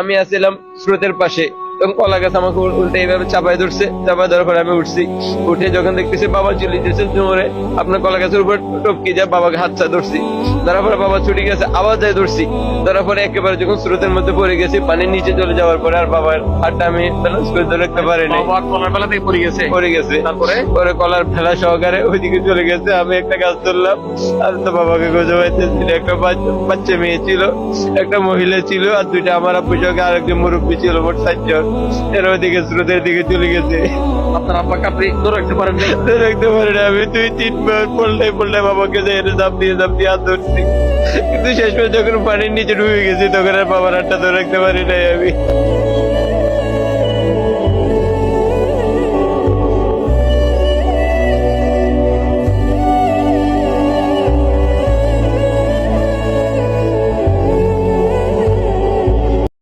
আমি আসছিলাম স্রোতের পাশে, তখন কলা গাছ আমাকে উল্টে এইভাবে চাপায় ধরছে। চাপায় ধরার পরে আমি উঠছি, উঠে যখন দেখতেছি বাবা চলে যেছে জোরে, আপনার কলা গাছের উপর টপকে যায়, বাবাকে হাতটা ধরছি। ধরার পরে বাবা ছুটে গেছে, আবার যায় ধরছি। ধরার পরে একেবারে যখন স্রোতের মধ্যে পড়ে গেছি, পানির নিচে চলে যাওয়ার পরে আর বাবার হাতটা আমি ব্যালেন্স করে ধরে রাখতে পারিনি, বাবা কলার বেলা থেকে পড়ে গেছে। পড়ে গেছে। তারপরে পরে কলার ফেলা সহকারে ওইদিকে চলে গেছে। আমি একটা গাছ ধরলাম, আমি তো বাবাকে খুঁজে পাইতেছি না। একটা বাচ্চা মেয়ে ছিল, একটা মহিলা ছিল, আর দুইটা আমার আব্বু সঙ্গে আর একজন মুরব্বী ছিল, মোট 4 জন। এর ওইদিকে স্রোতের দিকে চলে গেছে। আপনার আব্বাকে আপনি ধরে রাখতে পারেন নাই? রাখতে পারি না আমি, 2-3 বার পড়লে বাবাকে যে এনে চাপ দিয়ে হাত ধরছি, কিন্তু শেষ পর্যন্ত যখন পানির নিচে ডুবে গেছি তখন আর বাবার হাতটা ধরে রাখতে পারি নাই আমি।